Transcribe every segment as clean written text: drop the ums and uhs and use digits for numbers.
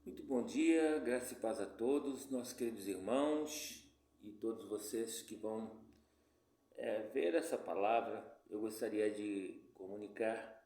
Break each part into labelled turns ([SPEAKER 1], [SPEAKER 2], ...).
[SPEAKER 1] Muito bom dia, graça e paz a todos, nossos queridos irmãos e todos vocês que vão ver essa palavra. Eu gostaria de comunicar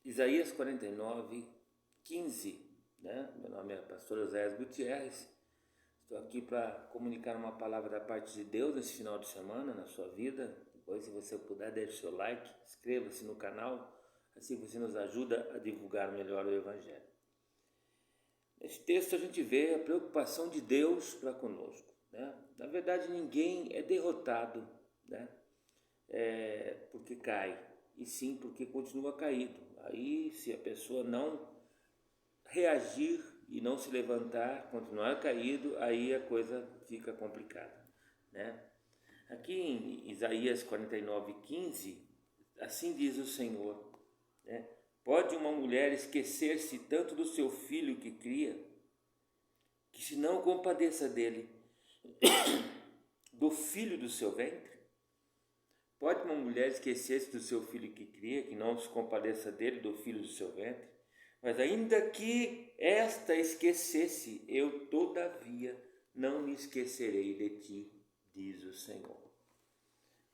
[SPEAKER 1] Isaías 49, 15, né? Meu nome é pastor José Gutierrez, estou aqui para comunicar uma palavra da parte de Deus nesse final de semana, na sua vida. Depois, se você puder, deixe seu like, inscreva-se no canal, assim você nos ajuda a divulgar melhor o Evangelho. Nesse texto a gente vê a preocupação de Deus para conosco, né? Na verdade, ninguém é derrotado, né? Porque cai, e sim porque continua caído. Aí, se a pessoa não reagir e não se levantar, continuar caído, aí a coisa fica complicada, né? Aqui em Isaías 49:15, assim diz o Senhor, né? Pode uma mulher esquecer-se tanto do seu filho que cria, que se não compadeça dele, do filho do seu ventre? Pode uma mulher esquecer-se do seu filho que cria, que não se compadeça dele, do filho do seu ventre? Mas ainda que esta esquecesse, eu todavia não me esquecerei de ti, diz o Senhor.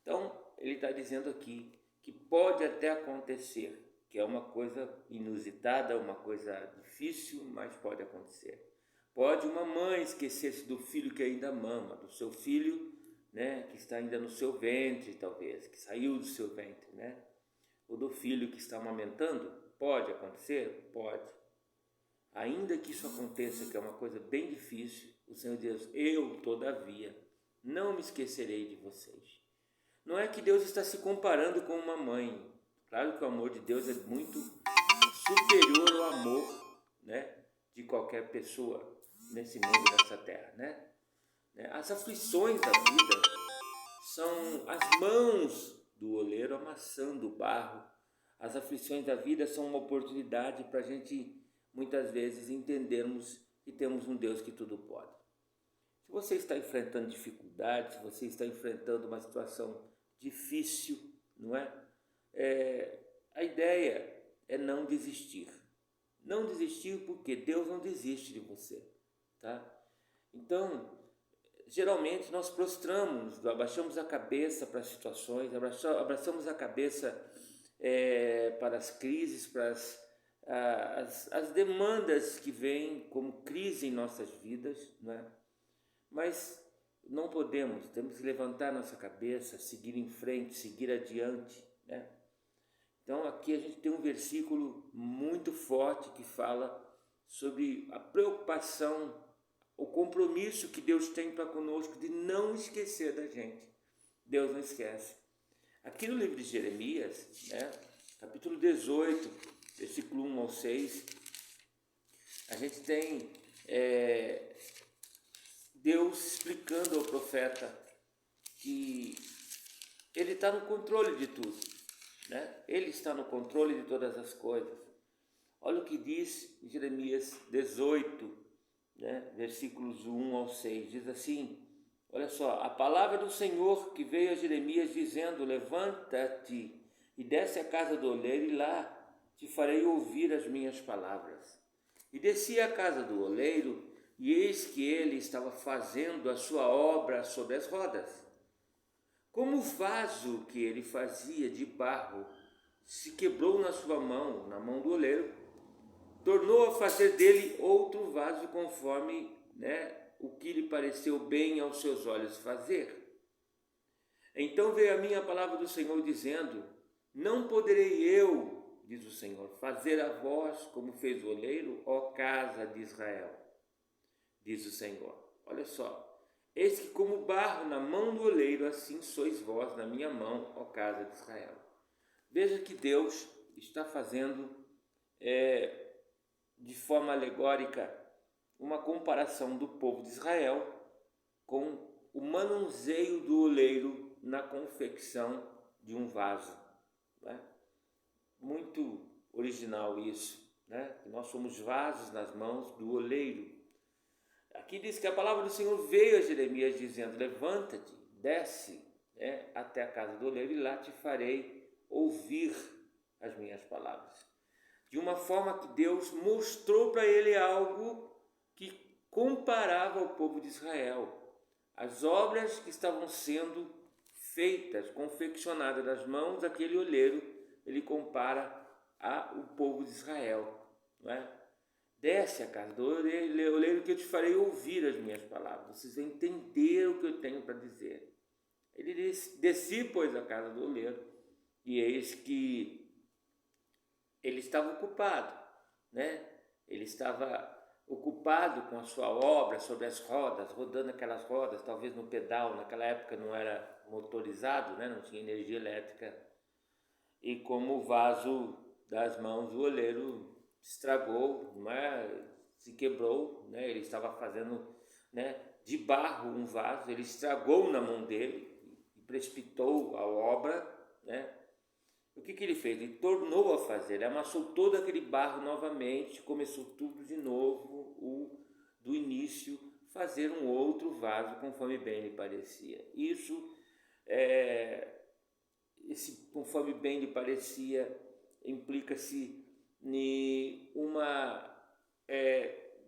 [SPEAKER 1] Então, ele está dizendo aqui que pode até acontecer, que é uma coisa inusitada, uma coisa difícil, mas pode acontecer. Pode uma mãe esquecer-se do filho que ainda mama, do seu filho, né, que está ainda no seu ventre, talvez, que saiu do seu ventre, né? Ou do filho que está amamentando. Pode acontecer? Pode. Ainda que isso aconteça, que é uma coisa bem difícil, o Senhor diz: eu, todavia, não me esquecerei de vocês. Não é que Deus está se comparando com uma mãe. Claro que o amor de Deus é muito superior ao amor, né, de qualquer pessoa nesse mundo, nessa terra, né? As aflições da vida são as mãos do oleiro amassando o barro. As aflições da vida são uma oportunidade para a gente, muitas vezes, entendermos que temos um Deus que tudo pode. Se você está enfrentando dificuldades, se você está enfrentando uma situação difícil, não é? A ideia é não desistir. Não desistir porque Deus não desiste de você, tá? Então, geralmente nós prostramos, abaixamos a cabeça para as situações, abraçamos a cabeça para as crises, para as demandas que vêm como crise em nossas vidas, não é? Mas não podemos, temos que levantar nossa cabeça, seguir em frente, seguir adiante, né? Então aqui a gente tem um versículo muito forte que fala sobre a preocupação, o compromisso que Deus tem para conosco de não esquecer da gente. Deus não esquece. Aqui no livro de Jeremias, né, capítulo 18, versículo 1 ao 6, a gente tem Deus explicando ao profeta que ele está no controle de tudo, né? Ele está no controle de todas as coisas. Olha o que diz Jeremias 18, né? Versículos 1 ao 6, diz assim, olha só: a palavra do Senhor que veio a Jeremias dizendo: levanta-te e desce à casa do oleiro, e lá te farei ouvir as minhas palavras. E desci à casa do oleiro, e eis que ele estava fazendo a sua obra sobre as rodas. Como o vaso que ele fazia de barro se quebrou na sua mão, na mão do oleiro, tornou a fazer dele outro vaso conforme, o que lhe pareceu bem aos seus olhos fazer. Então veio a mim a palavra do Senhor dizendo: não poderei eu, diz o Senhor, fazer a vós como fez o oleiro, ó casa de Israel, diz o Senhor. Olha só: eis que como barro na mão do oleiro, assim sois vós na minha mão, ó casa de Israel. Veja que Deus está fazendo de forma alegórica uma comparação do povo de Israel com o manuseio do oleiro na confecção de um vaso, né? Muito original isso, né? Nós somos vasos nas mãos do oleiro. Aqui diz que a palavra do Senhor veio a Jeremias dizendo: levanta-te, desce, até a casa do oleiro, e lá te farei ouvir as minhas palavras. de uma forma que Deus mostrou para ele algo que comparava ao povo de Israel. As obras que estavam sendo feitas, confeccionadas das mãos daquele oleiro, ele compara ao povo de Israel, não é? Desce a casa do oleiro que eu te farei ouvir as minhas palavras, vocês vão entender o que eu tenho para dizer. Ele disse: desci, pois, a casa do oleiro, e eis que ele estava ocupado, né? Ele estava ocupado com a sua obra sobre as rodas, rodando aquelas rodas, talvez no pedal. Naquela época não era motorizado, né? Não tinha energia elétrica, e como o vaso das mãos do oleiro estragou, né? Se quebrou, né? Ele estava fazendo, né, de barro um vaso, ele estragou na mão dele e precipitou a obra, né? O que ele fez? Ele tornou a fazer, ele amassou todo aquele barro novamente, começou tudo de novo, do início, fazer um outro vaso conforme bem lhe parecia. Esse conforme bem lhe parecia implica-se em uma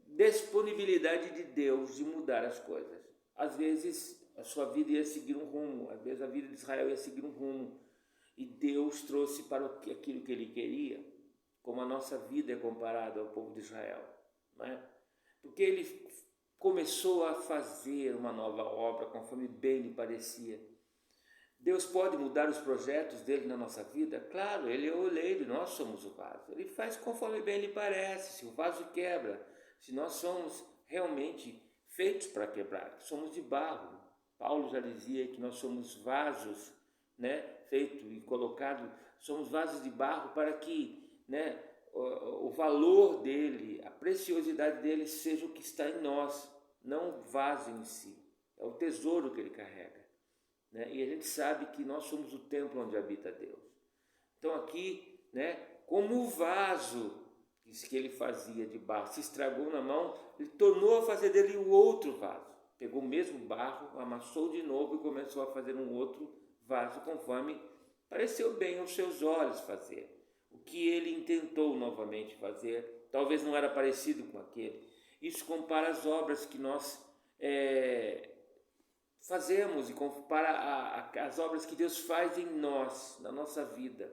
[SPEAKER 1] disponibilidade de Deus de mudar as coisas. Às vezes a sua vida ia seguir um rumo, às vezes a vida de Israel ia seguir um rumo, e Deus trouxe para aquilo que ele queria, como a nossa vida é comparada ao povo de Israel, não é? Porque ele começou a fazer uma nova obra conforme bem lhe parecia. Deus pode mudar os projetos dele na nossa vida? Claro, ele é o oleiro, nós somos o vaso. Ele faz conforme bem lhe parece. Se o vaso quebra, se nós somos realmente feitos para quebrar, somos de barro. Paulo já dizia que nós somos vasos, né, feito e colocado, somos vasos de barro para que, né, o valor dele, a preciosidade dele seja o que está em nós, não o vaso em si. É o tesouro que ele carrega, né? E a gente sabe que nós somos o templo onde habita Deus. Então aqui, né, como o vaso que ele fazia de barro se estragou na mão, ele tornou a fazer dele o outro vaso. Pegou o mesmo barro, amassou de novo e começou a fazer um outro vaso conforme pareceu bem aos seus olhos fazer. O que ele intentou novamente fazer, talvez não era parecido com aquele. Isso compara as obras que nós fazemos e compara as obras que Deus faz em nós, na nossa vida.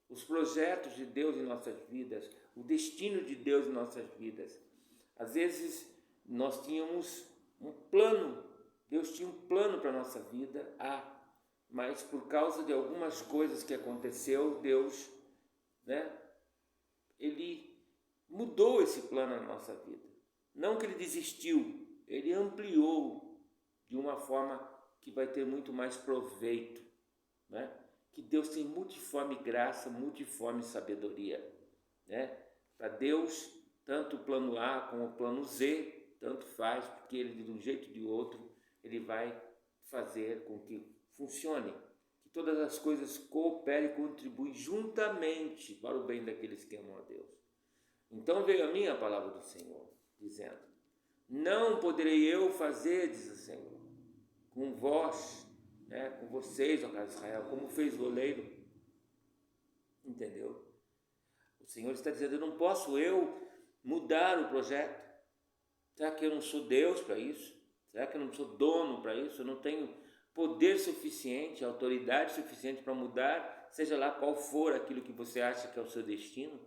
[SPEAKER 1] Os projetos de Deus em nossas vidas, o destino de Deus em nossas vidas. Às vezes nós tínhamos um plano, Deus tinha um plano para a nossa vida, mas por causa de algumas coisas que aconteceu, Deus, né, ele mudou esse plano na nossa vida. Não que ele desistiu, ele ampliou de uma forma que vai ter muito mais proveito, né? Que Deus tem multiforme graça, multiforme sabedoria, né? Para Deus, tanto o plano A como o plano Z, tanto faz, porque ele de um jeito ou de outro, ele vai fazer com que funcione, que todas as coisas cooperem e contribuem juntamente para o bem daqueles que amam a Deus. Então veio a mim a palavra do Senhor, dizendo: não poderei eu fazer, diz o Senhor, com vós, né, com vocês, ó casa de Israel, como fez o oleiro. Entendeu? O Senhor está dizendo: eu não posso mudar o projeto. Será que eu não sou Deus para isso? Será que eu não sou dono para isso? Eu não tenho poder suficiente, autoridade suficiente para mudar, seja lá qual for aquilo que você acha que é o seu destino,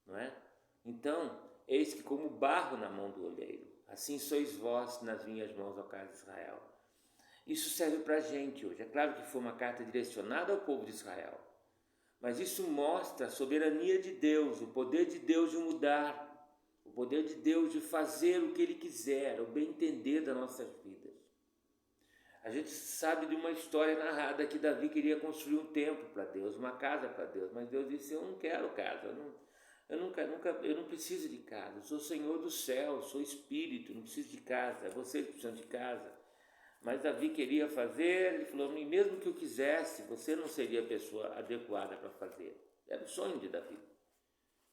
[SPEAKER 1] não é? Então, eis que como barro na mão do oleiro, assim sois vós nas minhas mãos, ó casa de Israel. Isso serve para a gente hoje. É claro que foi uma carta direcionada ao povo de Israel, mas isso mostra a soberania de Deus, o poder de Deus de mudar, o poder de Deus de fazer o que Ele quiser, o bem entender das nossas vidas. A gente sabe de uma história narrada que Davi queria construir um templo para Deus, uma casa para Deus, mas Deus disse: eu não quero casa, eu não preciso de casa, eu sou Senhor do céu, sou Espírito, não preciso de casa, vocês precisam de casa. Mas Davi queria fazer, ele falou: mesmo que eu quisesse, você não seria a pessoa adequada para fazer. Era o sonho de Davi,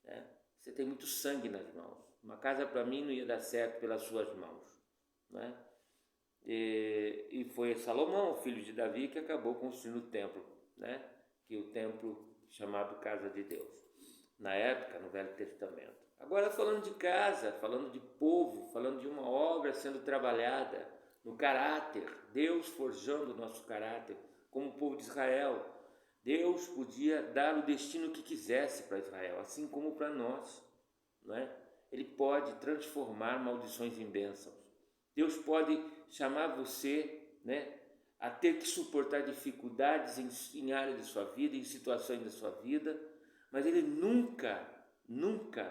[SPEAKER 1] né? Você tem muito sangue nas mãos, uma casa para mim não ia dar certo pelas suas mãos, né? E foi Salomão, filho de Davi, que acabou construindo o templo, né? Que é o templo chamado Casa de Deus. na época, no Velho Testamento. Agora falando de casa, falando de povo, falando de uma obra sendo trabalhada no caráter, Deus forjando o nosso caráter como o povo de Israel. Deus podia dar o destino que quisesse para Israel, assim como para nós, não é? Ele pode transformar maldições em bênçãos. Deus pode chamar você, né, a ter que suportar dificuldades em áreas de sua vida, em situações da sua vida, mas Ele nunca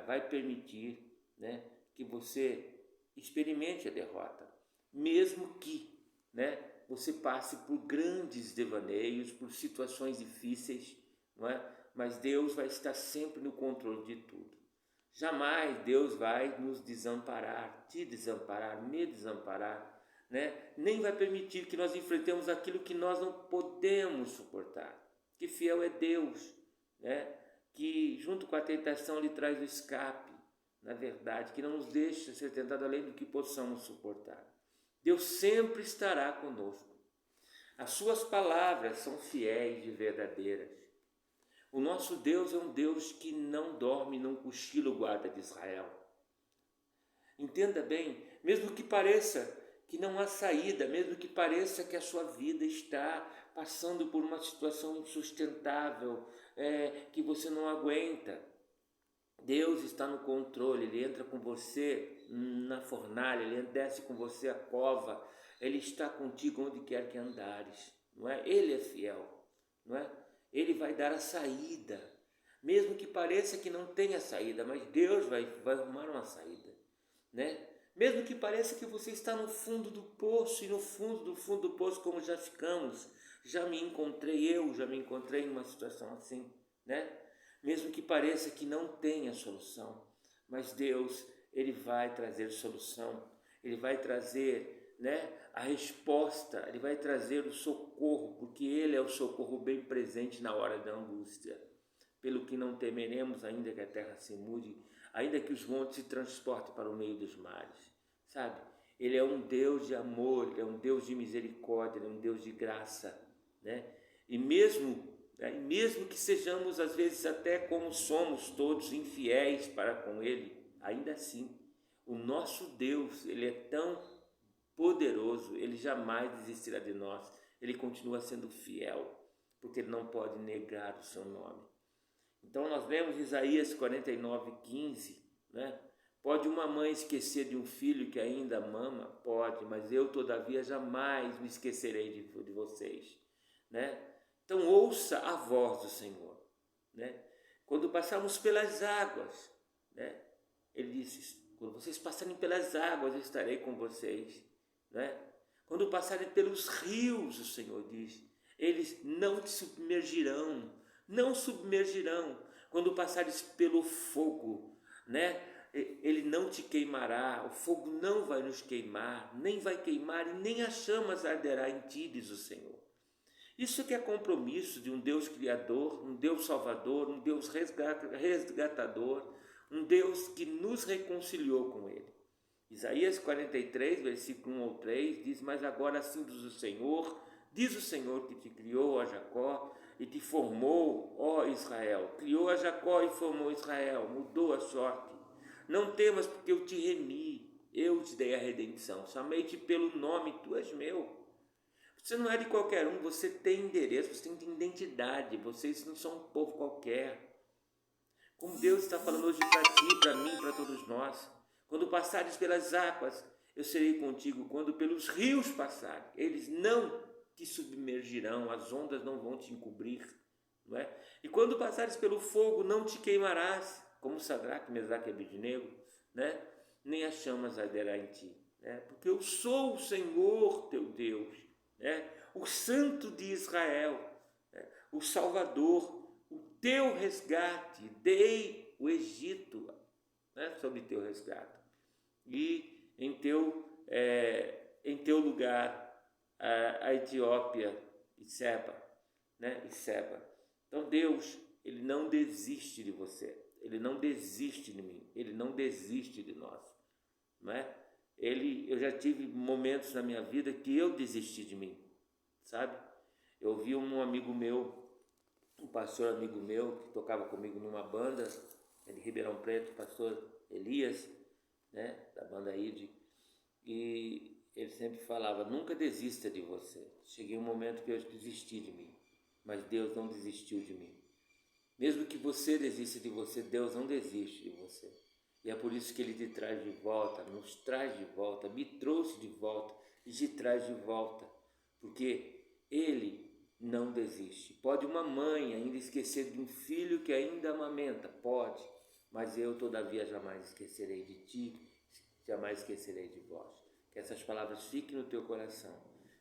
[SPEAKER 1] vai permitir, né, que você experimente a derrota, mesmo que, né, você passe por grandes devaneios, por situações difíceis, não é? Mas Deus vai estar sempre no controle de tudo. Jamais Deus vai nos desamparar, te desamparar, me desamparar, né? Nem vai permitir que nós enfrentemos aquilo que nós não podemos suportar. Que fiel é Deus, né? Que junto com a tentação Ele traz o escape, na verdade, que não nos deixa ser tentado além do que possamos suportar. Deus sempre estará conosco. As suas palavras são fiéis e verdadeiras. O nosso Deus é um Deus que não dorme, não cochila, o guarda de Israel. Entenda bem, mesmo que pareça que não há saída, mesmo que pareça que a sua vida está passando por uma situação insustentável, que você não aguenta, Deus está no controle. Ele entra com você na fornalha, Ele desce com você a cova, Ele está contigo onde quer que andares, não é? Ele é fiel, não é? Ele vai dar a saída, mesmo que pareça que não tenha saída, mas Deus vai arrumar uma saída, né? Mesmo que pareça que você está no fundo do poço, e no fundo do poço, como já ficamos, já me encontrei numa situação assim, né? Mesmo que pareça que não tenha solução, mas Deus, Ele vai trazer solução, Ele vai trazer, né, a resposta, Ele vai trazer o socorro, porque Ele é o socorro bem presente na hora da angústia. Pelo que não temeremos, ainda que a terra se mude, ainda que os montes se transportem para o meio dos mares, sabe? Ele é um Deus de amor, Ele é um Deus de misericórdia, Ele é um Deus de graça, né? E mesmo que sejamos às vezes até como somos todos infiéis para com Ele, ainda assim, o nosso Deus, Ele é tão poderoso, Ele jamais desistirá de nós, Ele continua sendo fiel, porque Ele não pode negar o seu nome. Então nós lemos Isaías 49:15, né? Pode uma mãe esquecer de um filho que ainda mama? Pode, mas eu todavia jamais me esquecerei de vocês, né? Então ouça a voz do Senhor, né? Quando passarmos pelas águas, né? Ele disse, quando vocês passarem pelas águas, eu estarei com vocês, né? Quando passarem pelos rios, o Senhor diz, eles não te submergirão, não submergirão. Quando passares pelo fogo, né? Ele não te queimará, o fogo não vai nos queimar, nem vai queimar e nem as chamas arderá em ti, diz o Senhor. Isso que é compromisso de um Deus criador, um Deus salvador, um Deus resgatador, um Deus que nos reconciliou com Ele. Isaías 43, versículo 1 ou 3, diz, mas agora assim diz o Senhor que te criou, ó Jacó, e te formou, ó Israel. Criou a Jacó e formou Israel, mudou a sorte. Não temas, porque eu te remi, eu te dei a redenção, chamei-te pelo nome, tu és meu. Você não é de qualquer um, você tem endereço, você tem identidade, vocês não são um povo qualquer. Como Deus está falando hoje para ti, para mim, para todos nós. Quando passares pelas águas, eu serei contigo. Quando pelos rios passarem, eles não te submergirão, as ondas não vão te encobrir, não é? E quando passares pelo fogo, não te queimarás, como Sadraque, Mesaque e Abednego, né? Nem as chamas arderá em ti, né? Porque eu sou o Senhor teu Deus, né? O Santo de Israel, né? O Salvador, o teu resgate. Dei o Egito, né? Sob teu resgate, e em teu lugar a Etiópia e Seba, né? E Seba. Então Deus, Ele não desiste de você, Ele não desiste de mim, Ele não desiste de nós, não é? Eu já tive momentos na minha vida que eu desisti de mim, sabe? Eu vi um amigo meu, um pastor amigo meu, que tocava comigo numa banda, é de Ribeirão Preto, pastor Elias, né, da banda ID, e ele sempre falava: nunca desista de você. Cheguei um momento que eu desisti de mim, mas Deus não desistiu de mim. Mesmo que você desista de você, Deus não desiste de você. E é por isso que Ele te traz de volta, nos traz de volta, me trouxe de volta e te traz de volta. Porque Ele não desiste. Pode uma mãe ainda esquecer de um filho que ainda amamenta? Pode. Mas eu, todavia, jamais esquecerei de ti, jamais esquecerei de vós. Que essas palavras fiquem no teu coração.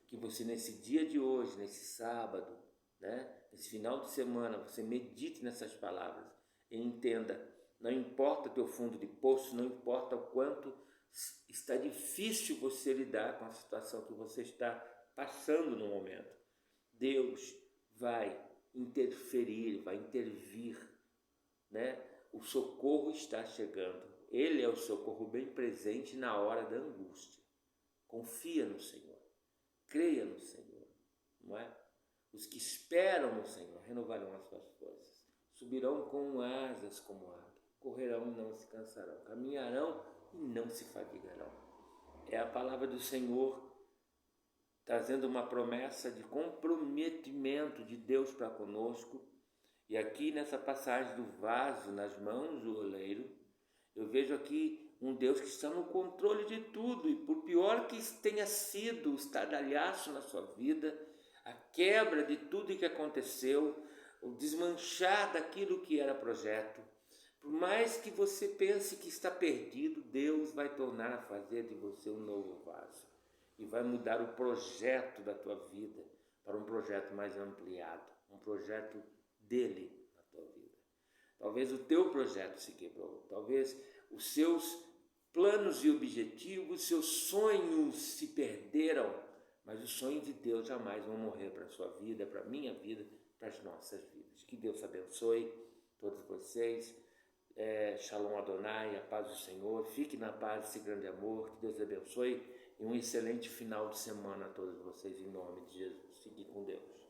[SPEAKER 1] Que você, nesse dia de hoje, nesse sábado, né, nesse final de semana, você medite nessas palavras e entenda: não importa o teu fundo de poço, não importa o quanto está difícil você lidar com a situação que você está passando no momento, Deus vai interferir, vai intervir, né? O socorro está chegando. Ele é o socorro bem presente na hora da angústia. Confia no Senhor, creia no Senhor, não é? Os que esperam no Senhor renovarão as suas forças, subirão com asas como águia, correrão e não se cansarão, caminharão e não se fadigarão. É a palavra do Senhor trazendo uma promessa de comprometimento de Deus para conosco. E aqui nessa passagem do vaso nas mãos do oleiro, eu vejo aqui um Deus que está no controle de tudo, e por pior que tenha sido o estardalhaço na sua vida, a quebra de tudo que aconteceu, o desmanchar daquilo que era projeto, por mais que você pense que está perdido, Deus vai tornar a fazer de você um novo vaso e vai mudar o projeto da tua vida para um projeto mais ampliado, um projeto dele na tua vida. Talvez o teu projeto se quebrou, talvez os seus planos e objetivos, seus sonhos se perderam, mas os sonhos de Deus jamais vão morrer para a sua vida, para a minha vida, para as nossas vidas. Que Deus abençoe todos vocês. Shalom Adonai, a paz do Senhor. Fique na paz desse grande amor. Que Deus abençoe e um excelente final de semana a todos vocês, em nome de Jesus. Fique com Deus.